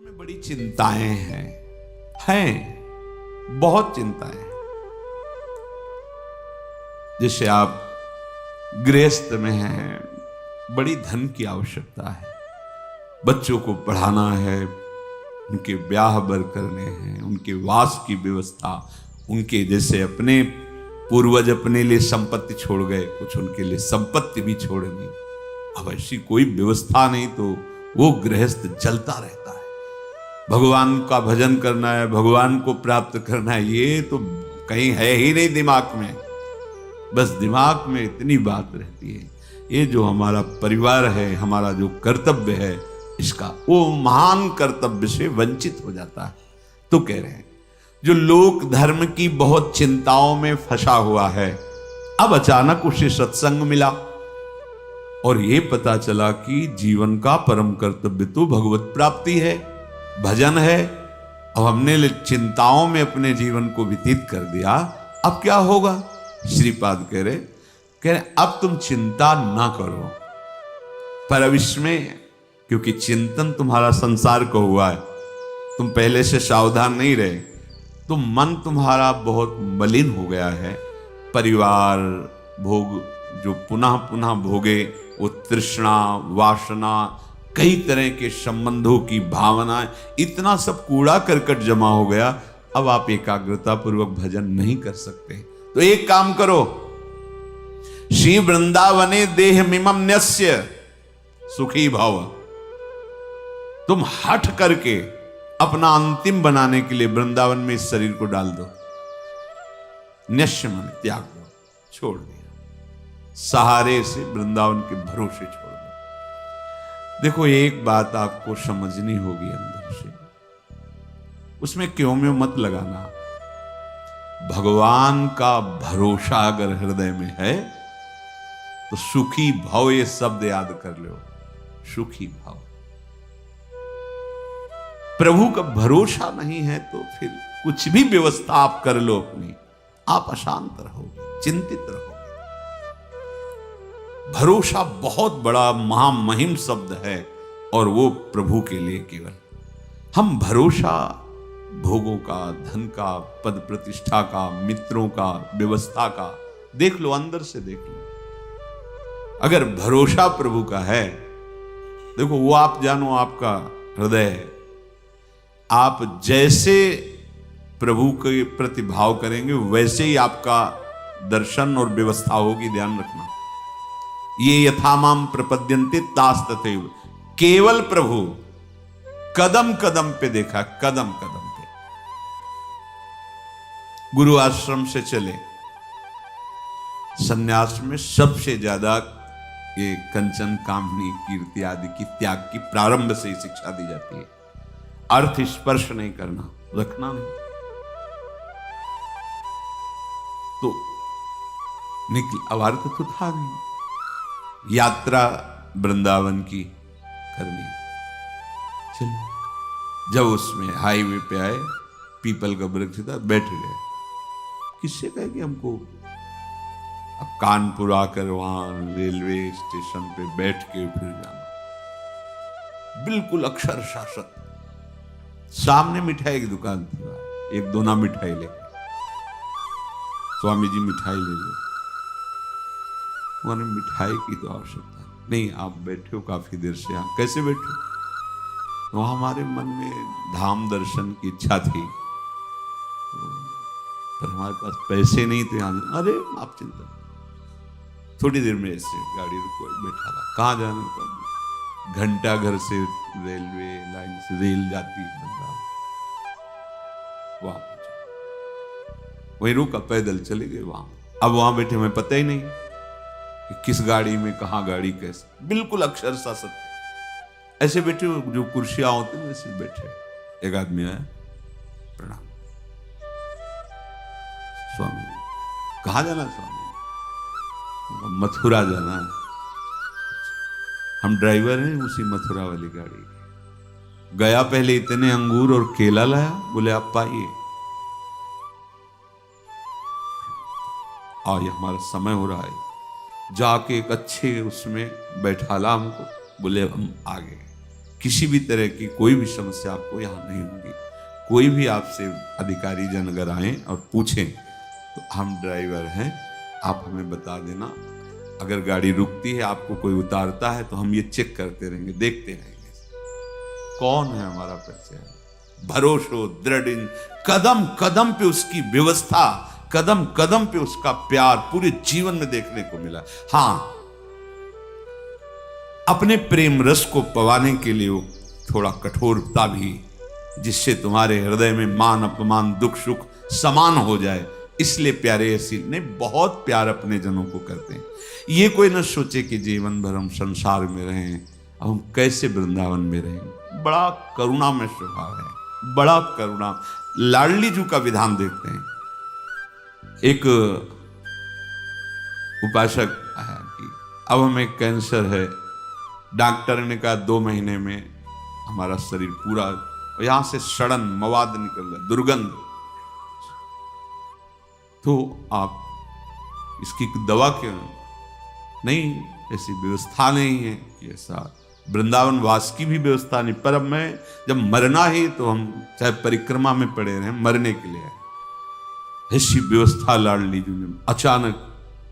में बड़ी चिंताएं हैं बहुत चिंताएं हैं। जैसे आप गृहस्थ में हैं, बड़ी धन की आवश्यकता है, बच्चों को पढ़ाना है, उनके ब्याह बर करने हैं, उनके वास की व्यवस्था, उनके जैसे अपने पूर्वज अपने लिए संपत्ति छोड़ गए, कुछ उनके लिए संपत्ति भी छोड़नी। अब ऐसी कोई व्यवस्था नहीं तो वो गृहस्थ जलता रहता है। भगवान का भजन करना है, भगवान को प्राप्त करना है, ये तो कहीं है ही नहीं दिमाग में। बस दिमाग में इतनी बात रहती है, ये जो हमारा परिवार है, हमारा जो कर्तव्य है, इसका वो महान कर्तव्य से वंचित हो जाता है। तो कह रहे हैं जो लोक धर्म की बहुत चिंताओं में फंसा हुआ है, अब अचानक उसे सत्संग मिला और ये पता चला कि जीवन का परम कर्तव्य तो भगवत प्राप्ति है, भजन है। अब हमने चिंताओं में अपने जीवन को व्यतीत कर दिया, अब क्या होगा? श्रीपाद कह रहे अब तुम चिंता ना करो पर अब इसमें, क्योंकि चिंतन तुम्हारा संसार को हुआ है, तुम पहले से सावधान नहीं रहे, तो मन तुम्हारा बहुत मलिन हो गया है। परिवार भोग जो पुनः पुनः भोगे, वो तृष्णा वासना, कई तरह के संबंधों की भावनाएं, इतना सब कूड़ा करकट जमा हो गया। अब आप एकाग्रता पूर्वक भजन नहीं कर सकते। तो एक काम करो, श्री वृंदावने देह मिमम न्यस्य सुखी भव। तुम हठ करके अपना अंतिम बनाने के लिए वृंदावन में इस शरीर को डाल दो। न्यस्य मन त्याग दो, छोड़ दिया, सहारे से वृंदावन के भरोसे छोड़ दो। देखो एक बात आपको समझनी होगी अंदर से, उसमें क्यों में मत लगाना। भगवान का भरोसा अगर हृदय में है तो सुखी भव, ये शब्द याद कर लो, सुखी भव। प्रभु का भरोसा नहीं है तो फिर कुछ भी व्यवस्था आप कर लो अपनी, आप अशांत रहोगे, चिंतित रहोगे। भरोसा बहुत बड़ा महामहिम शब्द है और वो प्रभु के लिए केवल। हम भरोसा भोगों का, धन का, पद प्रतिष्ठा का, मित्रों का, व्यवस्था का, देख लो, अंदर से देख लो। अगर भरोसा प्रभु का है, देखो वो आप जानो, आपका हृदय है, आप जैसे प्रभु के प्रति भाव करेंगे वैसे ही आपका दर्शन और व्यवस्था होगी। ध्यान रखना, ये यथामाम प्रपद्यन्ते तास तथैव। केवल प्रभु कदम कदम पे देखा, कदम कदम पे। गुरु आश्रम से चले, सन्यास में सबसे ज्यादा ये कंचन कामनी कीर्ति आदि की त्याग की प्रारंभ से ही शिक्षा दी जाती है। अर्थ स्पर्श नहीं करना, रखना नहीं। तो निकल, अब अर्थ तो था नहीं, यात्रा वृंदावन की करनी। चलो, जब उसमें हाईवे पे आए, पीपल का वृक्ष था, बैठ गए। किससे कहे कि हमको अब कानपुर आकर वहां रेलवे स्टेशन पे बैठ के फिर जाना, बिल्कुल अक्षर शासक। सामने मिठाई की दुकान थी, एक दोना मिठाई लेके, स्वामी जी मिठाई ले लो। उन्होंने मिठाई की तो आवश्यकता नहीं, आप बैठे हो काफी देर से यहाँ, कैसे बैठे? तो हमारे मन में धाम दर्शन की इच्छा थी, पर हमारे पास पैसे नहीं थे यहाँ। अरे आप चिंता, थोड़ी देर में ऐसे गाड़ी रुको, बैठा रहा। कहाँ जाने का? घंटा घर से रेलवे लाइन से रेल जाती है, वहां वहीं रुका, पैदल चले गए वहां। अब वहां बैठे, हमें पता ही नहीं कि किस गाड़ी में, कहाँ गाड़ी, कैसे, बिल्कुल अक्षरशः सत्य। ऐसे बैठे, जो कुर्सियां होती हैं वैसे बैठे। एक आदमी आया, प्रणाम स्वामी। कहाँ जाना स्वामी? मथुरा जाना है। हम ड्राइवर हैं उसी मथुरा वाली गाड़ी। गया, पहले इतने अंगूर और केला लाया, बोले आप पाइए, ये हमारा समय हो रहा है। जाके एक अच्छे उसमें बैठाला हमको, बोले हम आ गए। किसी भी तरह की कोई भी समस्या आपको यहाँ नहीं होगी। कोई भी आपसे अधिकारी जन अगर आए और पूछें तो हम ड्राइवर हैं, आप हमें बता देना। अगर गाड़ी रुकती है, आपको कोई उतारता है, तो हम ये चेक करते रहेंगे, देखते रहेंगे कौन है हमारा परिचय। भरोसो दृढ़, कदम कदम पे उसकी व्यवस्था, कदम कदम पे उसका प्यार पूरे जीवन में देखने को मिला। हां, अपने प्रेम रस को पवाने के लिए वो थोड़ा कठोरता भी, जिससे तुम्हारे हृदय में मान अपमान दुख सुख समान हो जाए, इसलिए प्यारे ऐसी ने बहुत प्यार अपने जनों को करते हैं। ये कोई न सोचे कि जीवन भर हम संसार में रहें, अब हम कैसे वृंदावन में रहें। बड़ा करुणा में स्वभाव है, बड़ा करुणा। लाडली जी का विधान देखते हैं। एक उपासक आया कि अब हमें कैंसर है, डॉक्टर ने कहा 2 महीने में हमारा शरीर पूरा, यहां से सड़न मवाद निकल रहा, दुर्गंध, तो आप इसकी दवा क्यों नहीं? ऐसी व्यवस्था नहीं है कि ऐसा वृंदावन वास की भी व्यवस्था नहीं। पर अब मैं जब मरना ही, तो हम चाहे परिक्रमा में पड़े रहे, मरने के लिए आए। ऐसी व्यवस्था लाडली जी ने अचानक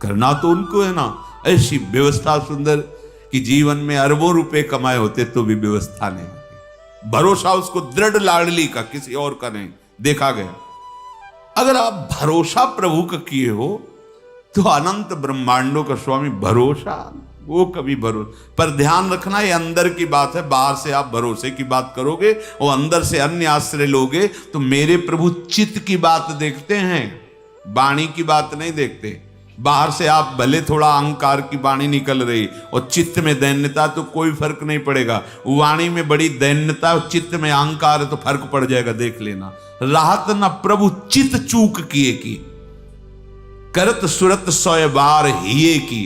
करना तो उनको है ना, ऐसी व्यवस्था सुंदर कि जीवन में अरबों रुपए कमाए होते तो भी व्यवस्था नहीं होती। भरोसा उसको दृढ़ लाडली का, किसी और का नहीं देखा गया। अगर आप भरोसा प्रभु का किए हो तो अनंत ब्रह्मांडों का स्वामी भरोसा, वो कभी भरोसा। पर ध्यान रखना, ये अंदर की बात है। बाहर से आप भरोसे की बात करोगे और अंदर से अन्य आश्रय लोगे, तो मेरे प्रभु चित्त की बात देखते हैं, वाणी की बात नहीं देखते। बाहर से आप भले थोड़ा अहंकार की वाणी निकल रही और चित्त में दैन्यता, तो कोई फर्क नहीं पड़ेगा। वाणी में बड़ी दैन्यता और चित्त में अहंकार है तो फर्क पड़ जाएगा, देख लेना। राहत न प्रभु चित्त चूक किए की, करत सुरत 100 बार हिये की।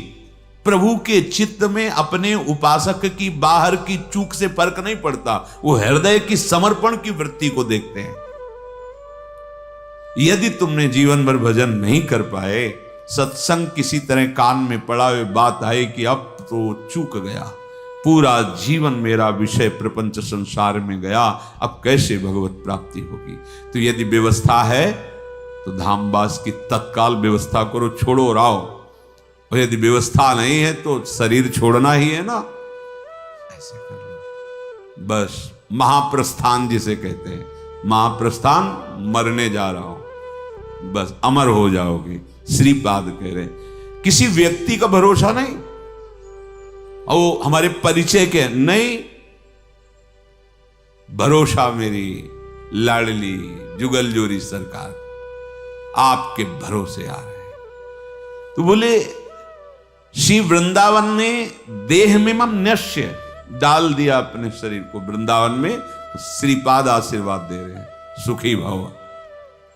प्रभु के चित्त में अपने उपासक की बाहर की चूक से फर्क नहीं पड़ता, वो हृदय की समर्पण की वृत्ति को देखते हैं। यदि तुमने जीवन भर भजन नहीं कर पाए, सत्संग किसी तरह कान में पड़ा हुए बात आए कि अब तो चूक गया, पूरा जीवन मेरा विषय प्रपंच संसार में गया, अब कैसे भगवत प्राप्ति होगी। तो यदि व्यवस्था है तो धामवास की तत्काल व्यवस्था करो, छोड़ो और आओ। और यदि व्यवस्था नहीं है तो शरीर छोड़ना ही है ना, ऐसे कर लो बस। महाप्रस्थान जिसे कहते हैं, महाप्रस्थान, मरने जा रहा हूं, बस अमर हो जाओगे। श्रीपाद कह रहे, किसी व्यक्ति का भरोसा नहीं, और हमारे परिचय के नहीं, भरोसा मेरी लाडली जुगल जोरी सरकार आपके भरोसे आ रहे हैं। तो बोले श्री वृंदावन ने देह में मम न्यस्य डाल दिया अपने शरीर को वृंदावन में, तो श्रीपाद आशीर्वाद दे रहे हैं, सुखी भव,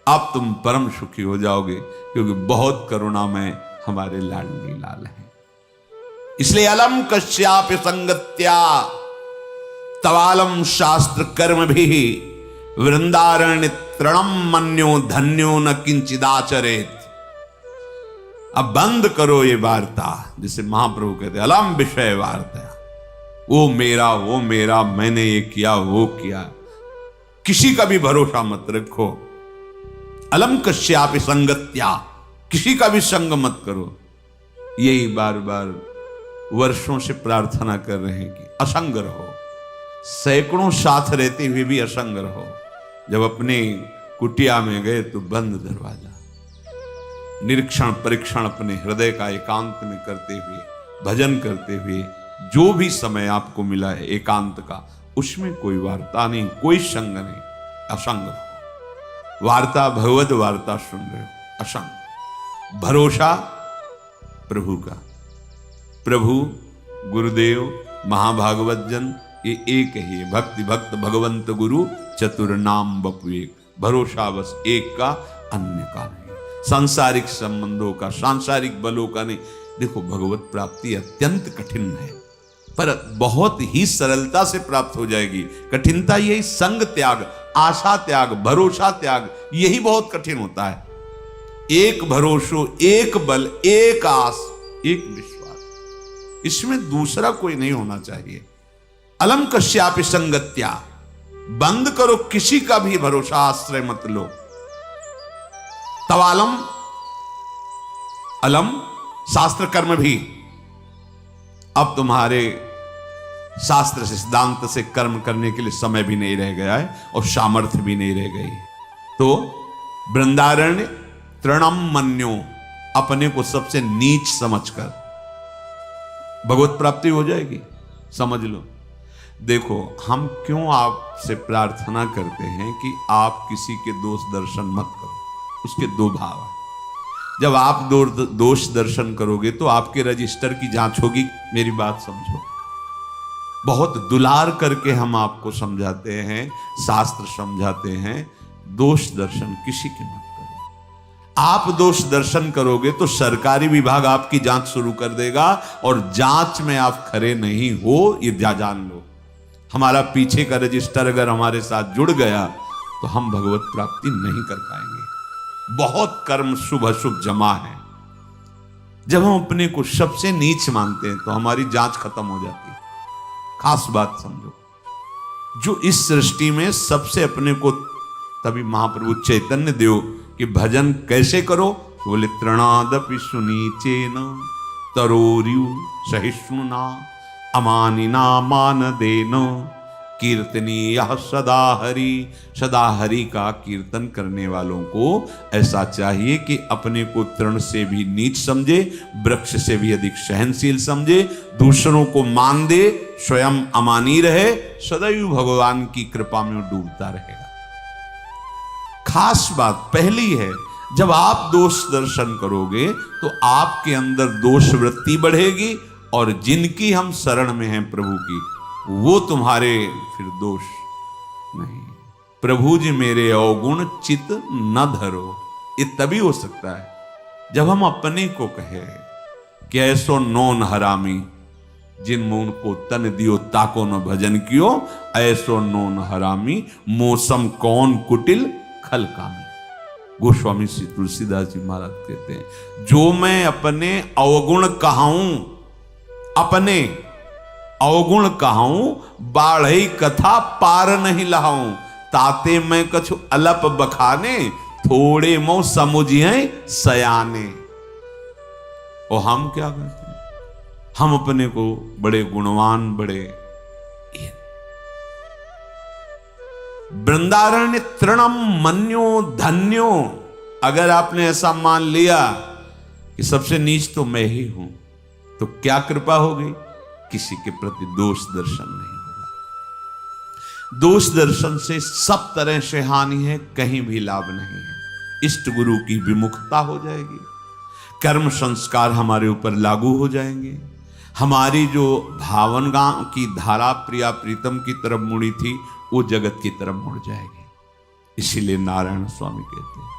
अब तुम परम सुखी हो जाओगे, क्योंकि बहुत करुणामय हमारे लाडली लाल हैं। इसलिए अलम कश्याप संगत्या तवालम शास्त्र कर्म भी वृंदारण्य तृणम मन्यो धन्यो न किंचिदाचरेत। अब बंद करो ये वार्ता, जिसे महाप्रभु कहते हैं अलम विषय वार्ता, वो मेरा, मैंने ये किया वो किया। किसी का भी भरोसा मत रखो। अलम कश्यापि संगत्या, किसी का भी संग मत करो। यही बार बार वर्षों से प्रार्थना कर रहे हैं कि असंग रहो। सैकड़ों साथ रहते हुए भी असंग रहो। जब अपने कुटिया में गए तो बंद दरवाजा, निरीक्षण परीक्षण अपने हृदय का एकांत में करते हुए, भजन करते हुए, जो भी समय आपको मिला है एकांत का, उसमें कोई वार्ता नहीं, कोई संग नहीं, असंग रहो। वार्ता भगवत वार्ता सुन रहे हो, असंग। भरोसा प्रभु का, प्रभु गुरुदेव महाभागवत जन ये एक ही है। भक्ति भक्त भगवंत गुरु चतुर नाम बपु एक। भरोसा बस एक का, अन्य का नहीं। सांसारिक संबंधों का, सांसारिक बलों का नहीं। देखो भगवत प्राप्ति अत्यंत कठिन है, पर बहुत ही सरलता से प्राप्त हो जाएगी। कठिनता यही संग त्याग, आशा त्याग, भरोसा त्याग, यही बहुत कठिन होता है। एक भरोसो, एक बल, एक आस, एक विश्वास, इसमें दूसरा कोई नहीं होना चाहिए। अलम कश्यापि संगत्या, बंद करो, किसी का भी भरोसा आश्रय मत लो। तवालम, अलम शास्त्र कर्म भी, अब तुम्हारे शास्त्र से सिद्धांत से कर्म करने के लिए समय भी नहीं रह गया है और सामर्थ्य भी नहीं रह गई। तो बृंदारण्य तृणम मन्यो, अपने को सबसे नीच समझकर भगवत प्राप्ति हो जाएगी, समझ लो। देखो, हम क्यों आपसे प्रार्थना करते हैं कि आप किसी के दोष दर्शन मत करो, उसके दो भाव हैं। जब आप दोष दर्शन करोगे तो आपके रजिस्टर की जांच होगी। मेरी बात समझो, बहुत दुलार करके हम आपको समझाते हैं, शास्त्र समझाते हैं, दोष दर्शन किसी के मत करो। आप दोष दर्शन करोगे तो सरकारी विभाग आपकी जांच शुरू कर देगा, और जांच में आप खरे नहीं हो, ये जान लो। हमारा पीछे का रजिस्टर अगर हमारे साथ जुड़ गया तो हम भगवत प्राप्ति नहीं कर पाएंगे। बहुत कर्म शुभ अशुभ जमा है। जब हम अपने को सबसे नीच मानते हैं तो हमारी जांच खत्म हो जाती है। खास बात समझो, जो इस सृष्टि में सबसे अपने को, तभी महाप्रभु चैतन्य देव कि भजन कैसे करो, तो बोले तृणादपि सुनीचेन तरोर्यु सहिष्णुना अमानिना मानदेन कीर्तनीय सदा हरि। सदा हरि का कीर्तन करने वालों को ऐसा चाहिए कि अपने को तृण से भी नीच समझे, वृक्ष से भी अधिक सहनशील समझे, दूसरों को मान दे, स्वयं अमानी रहे, सदैव भगवान की कृपा में डूबता रहेगा। खास बात पहली है, जब आप दोष दर्शन करोगे तो आपके अंदर दोष वृत्ति बढ़ेगी, और जिनकी हम शरण में हैं प्रभु की, वो तुम्हारे फिर दोष नहीं। प्रभु जी मेरे अवगुण चित न धरो, ये तभी हो सकता है जब हम अपने को कहे कि ऐसो नौन हरामी जिन मुन को तन दियो ताको न भजन कियो, ऐसो नौन हरामी मौसम कौन कुटिल खल कामी। गोस्वामी श्री तुलसीदास जी महाराज कहते हैं, जो मैं अपने अवगुण कहाऊं, अपने अवगुण कहाऊं, बाढ़ई कथा पार नहीं लहाऊं, ताते मैं कछु अलप बखाने, थोड़े मो समुझिए सयाने। और हम क्या करते हैं, हम अपने को बड़े गुणवान, बड़े वृंदारण्य तृणम मन्यो धन्यो। अगर आपने ऐसा मान लिया कि सबसे नीच तो मैं ही हूं, तो क्या कृपा होगी, किसी के प्रति दोष दर्शन नहीं होगा। दोष दर्शन से सब तरह से हानि है, कहीं भी लाभ नहीं है। इष्ट गुरु की विमुखता हो जाएगी, कर्म संस्कार हमारे ऊपर लागू हो जाएंगे, हमारी जो भावना की धारा प्रिया प्रीतम की तरफ मुड़ी थी वो जगत की तरफ मुड़ जाएगी। इसीलिए नारायण स्वामी कहते हैं,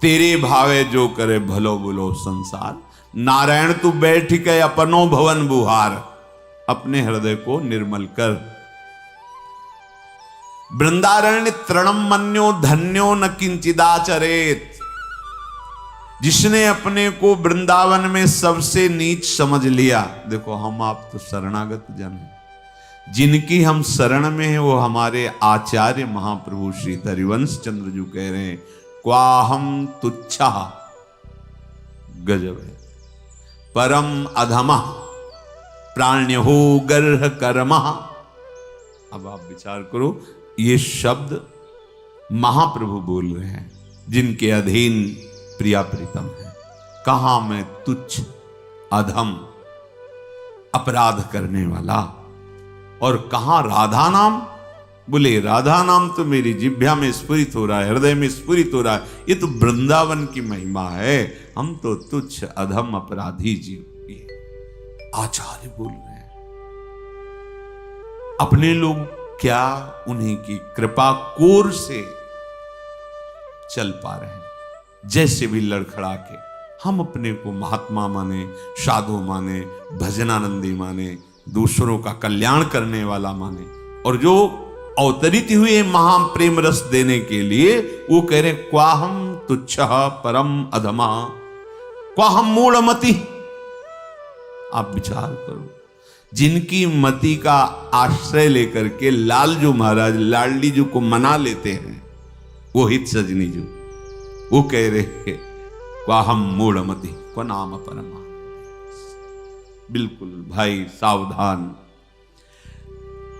तेरे भावे जो करे भलो बुलो संसार, नारायण तू बैठ के अपनो भवन बुहार। अपने हृदय को निर्मल कर। वृंदारण्य तृणम मन्यो धन्यो न किंचिदाचरेत। जिसने अपने को वृंदावन में सबसे नीच समझ लिया, देखो हम आप तो शरणागत जन हैं, जिनकी हम शरण में हैं वो हमारे आचार्य महाप्रभु श्री हरिवंश चंद्र जी कह रहे हैं, क्वाहम तुच्छा, गजब है, परम अधमा प्राण्यो गर्ह कर्मा। अब आप विचार करो, ये शब्द महाप्रभु बोल रहे हैं जिनके अधीन प्रिया प्रीतम है। कहां मैं तुच्छ अधम अपराध करने वाला, और कहां राधा नाम, बोले राधा नाम तो मेरी जिह्वा में स्फुरित हो रहा है, हृदय में स्फुरित हो रहा है, ये तो वृंदावन की महिमा है। हम तो तुच्छ अधम अपराधी जीव, आचार्य बोल रहे हैं। अपने लोग क्या उन्हीं की कृपा कोर से चल पा रहे हैं, जैसे भी लड़खड़ा के हम अपने को महात्मा माने, साधु माने, भजनानंदी माने, दूसरों का कल्याण करने वाला माने, और जो अवतरित हुए महा प्रेम रस देने के लिए वो कह रहे क्वाहम तुच्छ परम अधमा क्वाहम मूढ़मति। आप विचार करो, जिनकी मति का आश्रय लेकर के लालजू महाराज लाडली जी को मना लेते हैं, वो हित सजनी जी वो कह रहे क्वाहम मूढ़मति को नाम परमा। बिल्कुल भाई सावधान।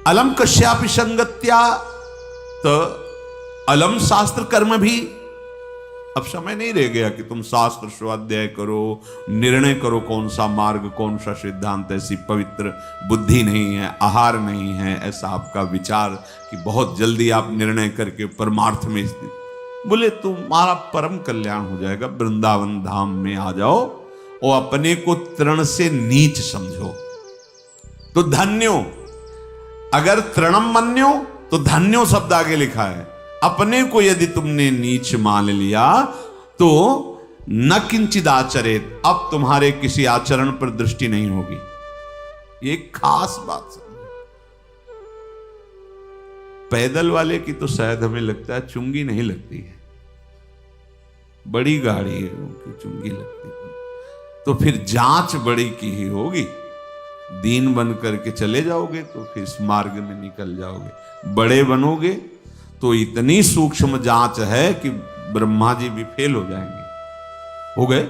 अलम कश्यापि संगत्या, तो अलम शास्त्र कर्म भी। अब समय नहीं रह गया कि तुम शास्त्र स्वाध्याय करो, निर्णय करो कौन सा मार्ग कौन सा सिद्धांत। ऐसी पवित्र बुद्धि नहीं है, आहार नहीं है ऐसा आपका विचार कि बहुत जल्दी आप निर्णय करके परमार्थ में स्थित। बोले तुम्हारा परम कल्याण हो जाएगा, वृंदावन धाम में आ जाओ और अपने को तृण से नीच समझो तो धन्यो। अगर तृणम मन्यो तो धन्यो शब्द आगे लिखा है। अपने को यदि तुमने नीच मान लिया तो न किंचित आचरेत, अब तुम्हारे किसी आचरण पर दृष्टि नहीं होगी। ये खास बात समझो। पैदल वाले की तो शायद हमें लगता है चुंगी नहीं लगती है, बड़ी गाड़ी है उनकी चुंगी लगती है, तो फिर जांच बड़ी की ही होगी। दीन बन करके चले जाओगे तो फिर इस मार्ग में निकल जाओगे, बड़े बनोगे तो इतनी सूक्ष्म जांच है कि ब्रह्मा जी भी फेल हो जाएंगे। हो गए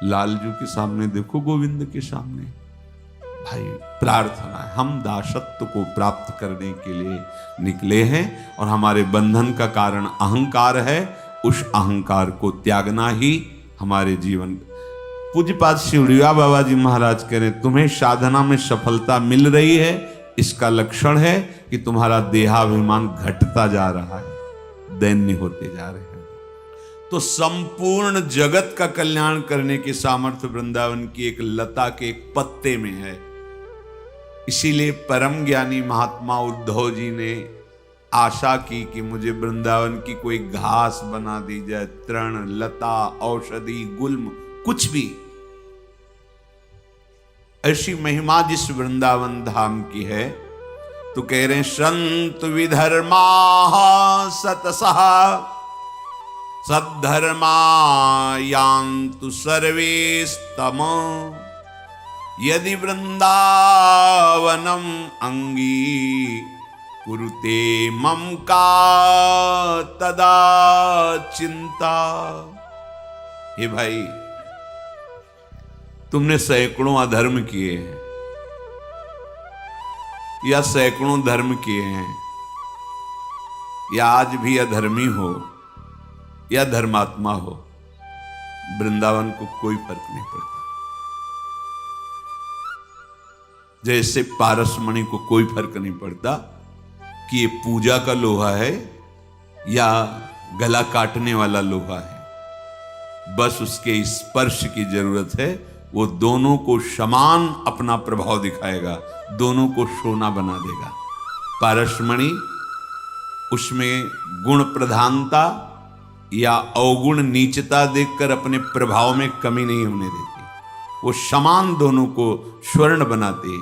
लालजू के सामने, देखो गोविंद के सामने। भाई प्रार्थना है, हम दासत्व को प्राप्त करने के लिए निकले हैं और हमारे बंधन का कारण अहंकार है। उस अहंकार को त्यागना ही हमारे जीवन। पूज्यपाद शिवड़िया बाबा जी महाराज कह रहे तुम्हें साधना में सफलता मिल रही है, इसका लक्षण है कि तुम्हारा देहाभिमान घटता जा रहा है, दैन्य होते जा रहे हैं। तो संपूर्ण जगत का कल्याण करने की सामर्थ्य वृंदावन की एक लता के एक पत्ते में है। इसीलिए परम ज्ञानी महात्मा उद्धव जी ने आशा की कि मुझे वृंदावन की कोई घास बना दी जाए, तृण लता औषधि गुल्म कुछ भी। ऐसी महिमा जिस वृंदावन धाम की है तो कह रहे हैं संत विधर्मा सतसः सद्धर्मा यान्तु सर्वेस्तम यदि वृंदावनम अंगी कुरुते मम का तदा चिंता। हे भाई तुमने सैकड़ों अधर्म किए हैं या सैकड़ों धर्म किए हैं, या आज भी अधर्मी हो या धर्मात्मा हो, वृंदावन को कोई फर्क नहीं पड़ता। जैसे पारसमणि को कोई फर्क नहीं पड़ता कि ये पूजा का लोहा है या गला काटने वाला लोहा है, बस उसके स्पर्श की जरूरत है। वो दोनों को समान अपना प्रभाव दिखाएगा, दोनों को सोना बना देगा। पारसमणि उसमें गुण प्रधानता या अवगुण नीचता देखकर अपने प्रभाव में कमी नहीं होने देती, वो समान दोनों को स्वर्ण बनाते।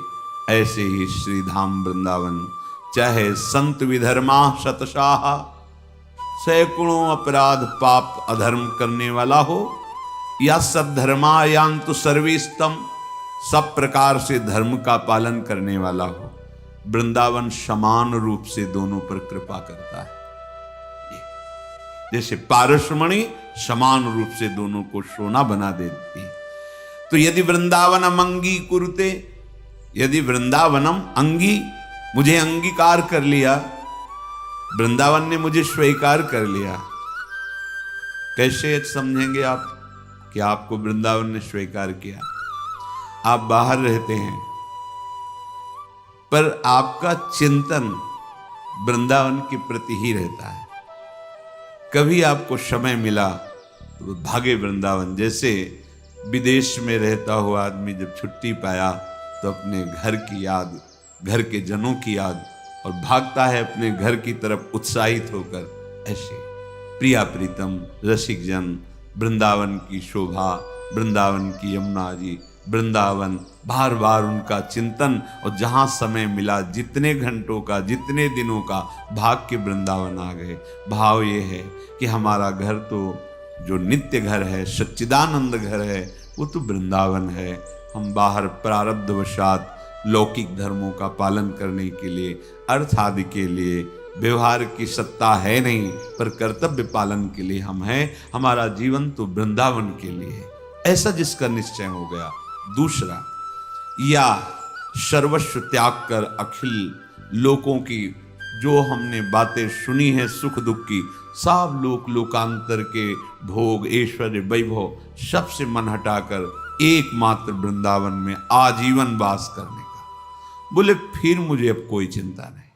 ऐसे ही श्रीधाम वृंदावन चाहे संत विधर्मा शतशाह, सैकड़ों अपराध पाप अधर्म करने वाला हो, या सद्धर्मा यान्तु सर्वेस्तम, सब प्रकार से धर्म का पालन करने वाला हो, वृंदावन समान रूप से दोनों पर कृपा करता है। जैसे पारसमणि समान रूप से दोनों को सोना बना देती है। तो यदि वृंदावनम अंगी कुरुते, यदि वृंदावनम अंगी, मुझे अंगीकार कर लिया, वृंदावन ने मुझे स्वीकार कर लिया। कैसे समझेंगे आप कि आपको वृंदावन ने स्वीकार किया? आप बाहर रहते हैं पर आपका चिंतन वृंदावन के प्रति ही रहता है। कभी आपको समय मिला तो भागे वृंदावन। जैसे विदेश में रहता हुआ आदमी जब छुट्टी पाया तो अपने घर की याद, घर के जनों की याद, और भागता है अपने घर की तरफ उत्साहित होकर। ऐसे प्रिया प्रीतम रसिक जन, वृंदावन की शोभा, वृंदावन की यमुना जी, वृंदावन, बार बार उनका चिंतन, और जहाँ समय मिला जितने घंटों का जितने दिनों का भाग के वृंदावन आ गए। भाव ये है कि हमारा घर तो जो नित्य घर है, सच्चिदानंद घर है, वो तो वृंदावन है। हम बाहर प्रारब्धवशात लौकिक धर्मों का पालन करने के लिए, अर्थ आदि के लिए व्यवहार की सत्ता है नहीं, पर कर्तव्य पालन के लिए हम हैं। हमारा जीवन तो वृंदावन के लिए है, ऐसा जिसका निश्चय हो गया। दूसरा, या सर्वस्व त्याग कर अखिल लोकों की जो हमने बातें सुनी हैं सुख दुख की, सब लोकांतर के भोग ऐश्वर्य वैभव सबसे मन हटाकर एकमात्र वृंदावन में आजीवन वास करने का। बोले फिर मुझे अब कोई चिंता नहीं।